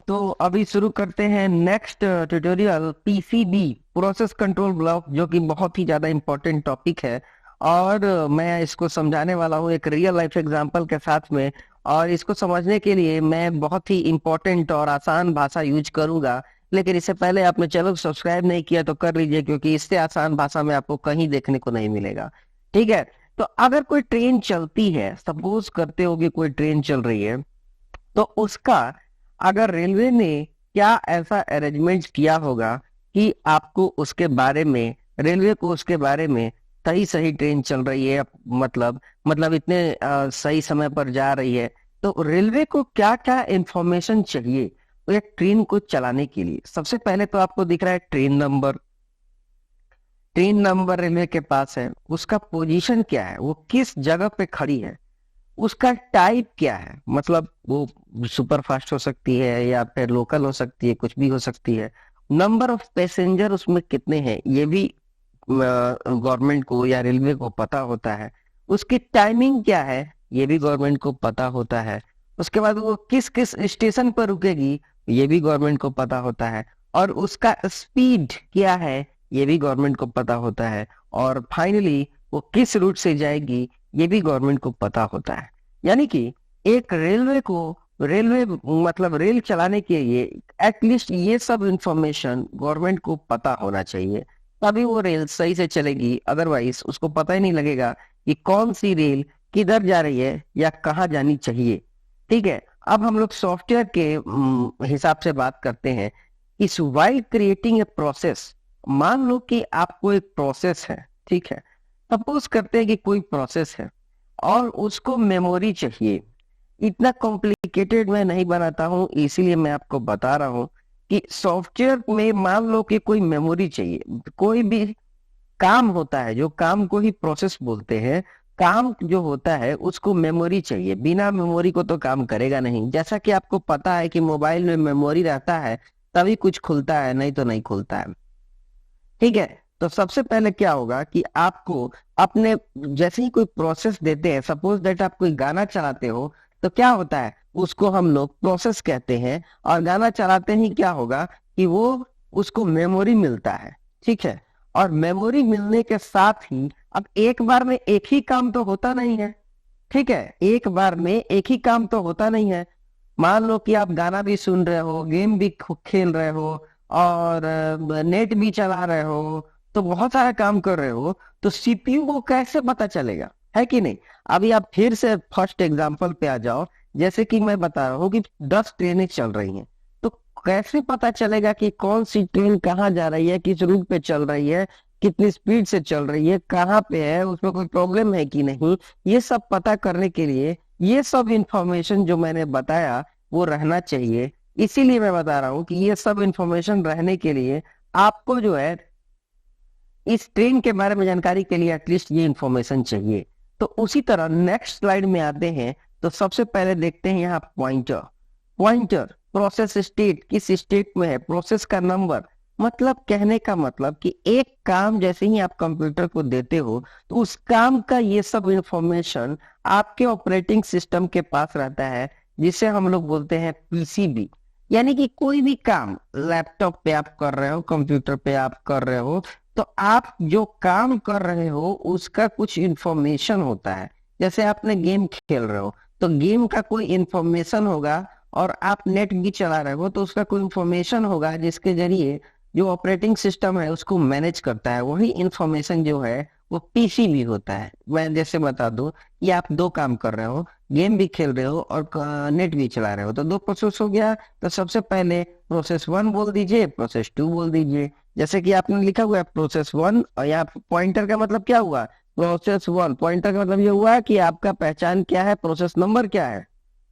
तो अभी शुरू करते हैं next tutorial PCB process control block, जो कि बहुत ही ज्यादा इम्पोर्टेंट टॉपिक है। और मैं इसको समझाने वाला हूँ एक रियल लाइफ एग्जांपल के साथ में। और इसको समझने के लिए मैं बहुत ही इम्पोर्टेंट और आसान भाषा यूज करूंगा। लेकिन इससे पहले आपने चैनल को सब्सक्राइब नहीं किया तो कर लीजिए, क्योंकि इससे आसान भाषा में आपको कहीं देखने को नहीं मिलेगा। ठीक है। तो अगर कोई ट्रेन चलती है, सपोज करते हो कि कोई ट्रेन चल रही है, तो उसका अगर रेलवे ने क्या ऐसा अरेंजमेंट किया होगा कि आपको उसके बारे में, रेलवे को उसके बारे में सही सही ट्रेन चल रही है, मतलब इतने सही समय पर जा रही है, तो रेलवे को क्या क्या इंफॉर्मेशन चाहिए एक ट्रेन को चलाने के लिए। सबसे पहले तो आपको दिख रहा है train number. Train number railway के पास है, उसका पोजीशन क्या है, वो किस जगह पे खड़ी है, उसका टाइप क्या है, मतलब वो सुपर फास्ट हो सकती है या फिर लोकल हो सकती है, कुछ भी हो सकती है। नंबर ऑफ पैसेंजर उसमें कितने हैं ये भी गवर्नमेंट को या रेलवे को पता होता है। उसकी टाइमिंग क्या है ये भी गवर्नमेंट को पता होता है। उसके बाद वो किस किस स्टेशन पर रुकेगी ये भी गवर्नमेंट को पता होता है। और उसका स्पीड क्या है ये भी गवर्नमेंट को पता होता है। और फाइनली वो किस रूट से जाएगी ये भी गवर्नमेंट को पता होता है। यानी कि एक रेलवे मतलब रेल चलाने के लिए एटलीस्ट ये सब इंफॉर्मेशन गवर्नमेंट को पता होना चाहिए, तभी वो रेल सही से चलेगी। अदरवाइज उसको पता ही नहीं लगेगा कि कौन सी रेल किधर जा रही है या कहाँ जानी चाहिए। ठीक है। अब हम लोग सॉफ्टवेयर के हिसाब से बात करते हैं। इस वाइल क्रिएटिंग ए प्रोसेस, मान लो कि आपको एक प्रोसेस है, ठीक है। सपोज करते हैं कि कोई प्रोसेस है और उसको मेमोरी चाहिए। इतना कॉम्प्लिकेटेड मैं नहीं बनाता हूं, इसीलिए मैं आपको बता रहा हूं कि सॉफ्टवेयर में मान लो कि कोई मेमोरी चाहिए। कोई भी काम होता है, जो काम को ही प्रोसेस बोलते हैं, काम जो होता है उसको मेमोरी चाहिए। बिना मेमोरी को तो काम करेगा नहीं। जैसा कि आपको पता है कि मोबाइल में मेमोरी रहता है तभी कुछ खुलता है, नहीं तो नहीं खुलता है। ठीक है। तो सबसे पहले क्या होगा कि आपको अपने, जैसे ही कोई प्रोसेस देते हैं, सपोज दैट आप कोई गाना चलाते हो, तो क्या होता है उसको हम लोग प्रोसेस कहते हैं। और गाना चलाते ही क्या होगा कि वो उसको मेमोरी मिलता है। ठीक है। और मेमोरी मिलने के साथ ही अब एक बार में एक ही काम तो होता नहीं है। ठीक है। एक बार में एक ही काम तो होता नहीं है। मान लो कि आप गाना भी सुन रहे हो, गेम भी खेल रहे हो, और नेट भी चला रहे हो, तो बहुत सारा काम कर रहे हो। तो सीपीयू को कैसे पता चलेगा, है कि नहीं। अभी आप फिर से फर्स्ट एग्जांपल पे आ जाओ। जैसे कि मैं बता रहा हूँ कि 10 ट्रेनें चल रही हैं, तो कैसे पता चलेगा कि कौन सी ट्रेन कहाँ जा रही है, किस रूट पे चल रही है, कितनी स्पीड से चल रही है, कहाँ पे है, उसमें कोई प्रॉब्लम है कि नहीं। ये सब पता करने के लिए ये सब इंफॉर्मेशन जो मैंने बताया वो रहना चाहिए। इसीलिए मैं बता रहा हूँ कि ये सब इंफॉर्मेशन रहने के लिए आपको जो है इस ट्रेन के बारे में जानकारी के लिए एटलीस्ट ये इंफॉर्मेशन चाहिए। तो उसी तरह नेक्स्ट स्लाइड में आते हैं। तो सबसे पहले देखते हैं यहाँ पॉइंटर। पॉइंटर प्रोसेस स्टेट, किस स्टेट में है, प्रोसेस का नंबर। मतलब कहने का मतलब कि एक काम जैसे ही आप कंप्यूटर को देते हो तो उस काम का ये सब इंफॉर्मेशन आपके ऑपरेटिंग सिस्टम के पास रहता है, जिसे हम लोग बोलते हैं पीसीबी। यानी कि कोई भी काम लैपटॉप पे आप कर रहे हो, कंप्यूटर पे आप कर रहे हो, तो आप जो काम कर रहे हो उसका कुछ इंफॉर्मेशन होता है। जैसे आपने गेम खेल रहे हो तो गेम का कोई इंफॉर्मेशन होगा, और आप नेट भी चला रहे हो तो उसका कोई इंफॉर्मेशन होगा, जिसके जरिए जो ऑपरेटिंग सिस्टम है उसको मैनेज करता है। वही इंफॉर्मेशन जो है वो पीसीबी होता है। मैं जैसे बता दूं, ये आप दो काम कर रहे हो, गेम भी खेल रहे हो और नेट भी चला रहे हो, तो दो प्रोसेस हो गया। तो सबसे पहले प्रोसेस 1 बोल दीजिए, प्रोसेस 2 बोल दीजिए। जैसे कि आपने लिखा हुआ है प्रोसेस 1, और यहाँ पॉइंटर का मतलब क्या हुआ, प्रोसेस 1। पॉइंटर का मतलब ये हुआ कि आपका पहचान क्या है, प्रोसेस नंबर क्या है।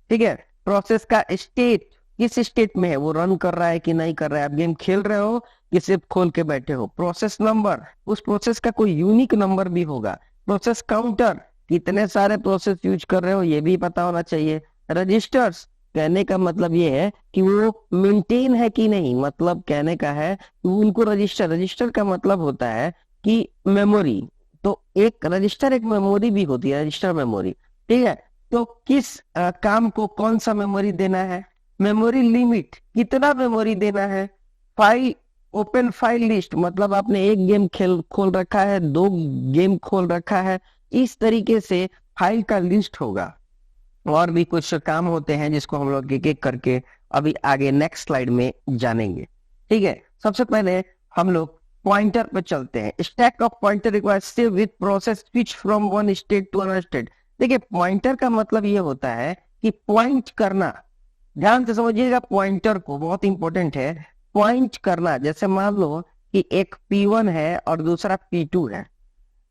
ठीक है। प्रोसेस का स्टेट, किस स्टेट में है, वो रन कर रहा है कि नहीं कर रहा है, आप गेम खेल रहे हो कि सिर्फ खोल के बैठे हो। प्रोसेस नंबर, उस प्रोसेस का कोई यूनिक नंबर भी होगा। प्रोसेस काउंटर, कितने सारे प्रोसेस यूज कर रहे हो ये भी पता होना चाहिए। रजिस्टर्स, कहने का मतलब ये है कि वो मेंटेन है कि नहीं, मतलब कहने का है कि उनको रजिस्टर, रजिस्टर का मतलब होता है कि मेमोरी। तो एक रजिस्टर, एक मेमोरी भी होती है, रजिस्टर मेमोरी। ठीक है। तो किस काम को कौन सा मेमोरी देना है, मेमोरी लिमिट, कितना मेमोरी देना है। फाइल, ओपन फाइल लिस्ट, मतलब आपने एक गेम खेल खोल रखा है, दो गेम खोल रखा है, इस तरीके से फाइल का लिस्ट होगा। और भी कुछ काम होते हैं जिसको हम लोग एक एक करके अभी आगे नेक्स्ट स्लाइड में जानेंगे। ठीक है, सबसे पहले हम लोग पॉइंटर पे चलते हैं। Stack of pointer requires save with process switch from one state to another state. देखिए, पॉइंटर का मतलब ये होता है कि पॉइंट करना। ध्यान से समझिएगा, पॉइंटर को बहुत इंपॉर्टेंट है पॉइंट करना। जैसे मान लो कि एक P1 है और दूसरा P2 है,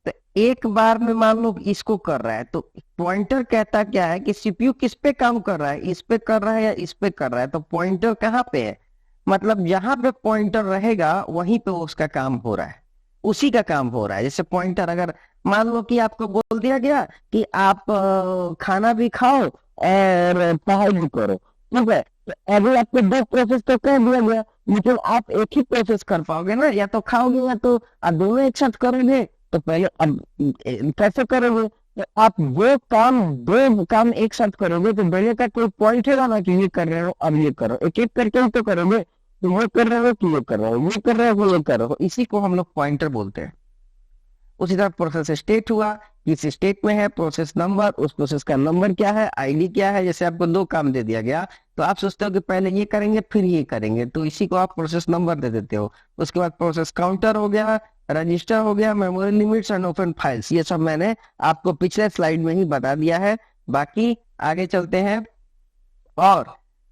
तो एक बार में मान लो इसको कर रहा है, तो पॉइंटर कहता क्या है कि सीपीयू किस पे काम कर रहा है, इस पे कर रहा है या इस पे कर रहा है। तो पॉइंटर कहाँ पे है, मतलब जहां पे पॉइंटर रहेगा वहीं पे उसका काम हो रहा है, उसी का काम हो रहा है। जैसे पॉइंटर अगर मान लो कि आपको बोल दिया गया कि आप खाना भी खाओ और पढ़ाई भी करो, ठीक है, तो अभी आपको दो प्रोसेस तो कर दिया गया, लेकिन आप एक ही प्रोसेस कर पाओगे ना, या तो खाओगे या तो आप दोनों एक साथ करोगे। तो पहले अब कैसे करोगे, तो आप वो काम दो काम एक साथ करोगे तो पहले का कोई पॉइंट है ना कि ये कर रहे हो अब ये करो, एक एक करके ही तो करोगे। तुम वो कर रहे हो कि ये कर रहे हो, ये कर रहे हो ये कर रहे हो, इसी को हम लोग पॉइंटर बोलते हैं। उसी तरह प्रोसेस स्टेट हुआ, किस स्टेट में है, प्रोसेस नंबर, उस प्रोसेस का नंबर क्या है, आईडी क्या है। जैसे आपको दो काम दे दिया गया तो आप सोचते हो कि पहले ये करेंगे फिर ये करेंगे, तो इसी को आप प्रोसेस नंबर दे देते हो। उसके बाद प्रोसेस काउंटर हो गया, रजिस्टर हो गया, memory limits and open files, ये सब मैंने आपको पिछले स्लाइड में ही बता दिया है। बाकी आगे चलते हैं और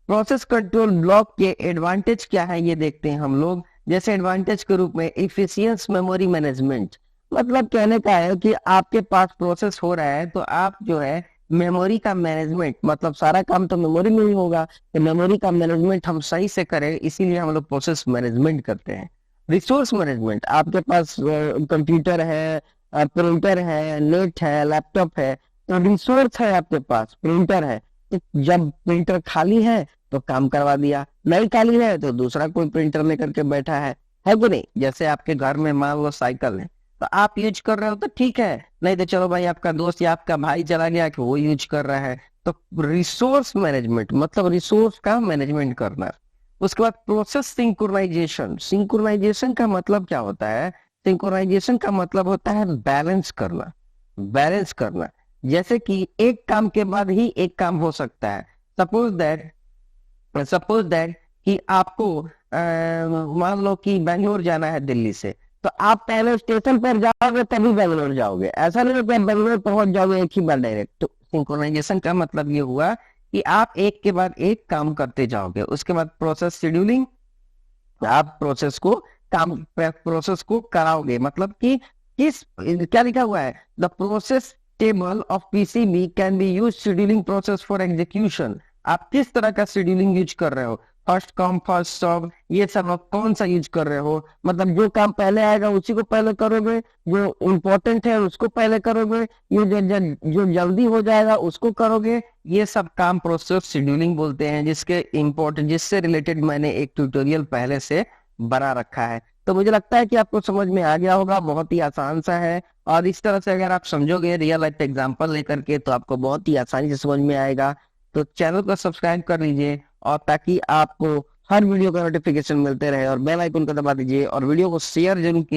प्रोसेस कंट्रोल ब्लॉक के एडवांटेज क्या है ये देखते हैं हम लोग। जैसे एडवांटेज के रूप में इफिशियंस मेमोरी मैनेजमेंट, मतलब कहने का है कि आपके पास प्रोसेस हो रहा है तो आप जो है मेमोरी का मैनेजमेंट, मतलब सारा काम तो मेमोरी में ही होगा, तो मेमोरी का मैनेजमेंट हम सही से करें, इसीलिए हम लोग प्रोसेस मैनेजमेंट करते हैं। रिसोर्स मैनेजमेंट, आपके पास कंप्यूटर है, प्रिंटर है, नेट है, लैपटॉप है, तो रिसोर्स है आपके पास, प्रिंटर है, तो जब प्रिंटर खाली है तो काम करवा दिया, नहीं खाली है तो दूसरा कोई प्रिंटर लेकर के बैठा है कि नहीं। जैसे आपके घर में मान लो साइकिल है, तो आप यूज कर रहे हो तो ठीक है, नहीं तो चलो भाई आपका दोस्त या आपका भाई चला गया कि वो यूज कर रहा है। तो रिसोर्स मैनेजमेंट मतलब रिसोर्स का मैनेजमेंट करना। उसके बाद प्रोसेस सिंक्रोनाइजेशन, सिंक्रोनाइजेशन का मतलब क्या होता है, सिंक्रोनाइजेशन का मतलब होता है बैलेंस करना, बैलेंस करना। जैसे कि एक काम के बाद ही एक काम हो सकता है। सपोज दैट कि आपको मान लो कि बेंगलोर जाना है दिल्ली से, तो आप पहले स्टेशन पर जाओगे तभी बेंगलोर जाओगे, ऐसा नहीं कि आप बेंगलोर पहुंच जाओगे एक ही बार डायरेक्ट। तो सिंक्रोनाइजेशन का मतलब ये हुआ कि आप एक के बाद एक काम करते जाओगे। उसके बाद प्रोसेस शेड्यूलिंग, आप प्रोसेस को कराओगे, मतलब कि किस, क्या लिखा हुआ है, the process table of PCB can be use scheduling process for execution. आप किस तरह का शेड्यूलिंग यूज कर रहे हो, फर्स्ट कम फर्स्ट सर्व, ये सब आप कौन सा यूज कर रहे हो, मतलब जो काम पहले आएगा उसी को पहले करोगे, जो इम्पोर्टेंट है उसको पहले करोगे, ये जो जल्दी हो जाएगा उसको करोगे। ये सब काम प्रोसेस शेड्यूलिंग बोलते हैं, जिसके इम्पोर्टेंट जिससे रिलेटेड मैंने एक ट्यूटोरियल पहले से बना रखा है। तो मुझे लगता है कि आपको समझ में आ गया होगा, बहुत ही आसान सा है। और इस तरह से अगर आप समझोगे रियल लाइफ एग्जांपल लेकर के तो आपको बहुत ही आसानी से समझ में आएगा। तो चैनल को सब्सक्राइब कर लीजिए, और ताकि आपको हर वीडियो का नोटिफिकेशन मिलते रहे, और बेल आइकन को दबा दीजिए, और वीडियो को शेयर जरूर कीजिए।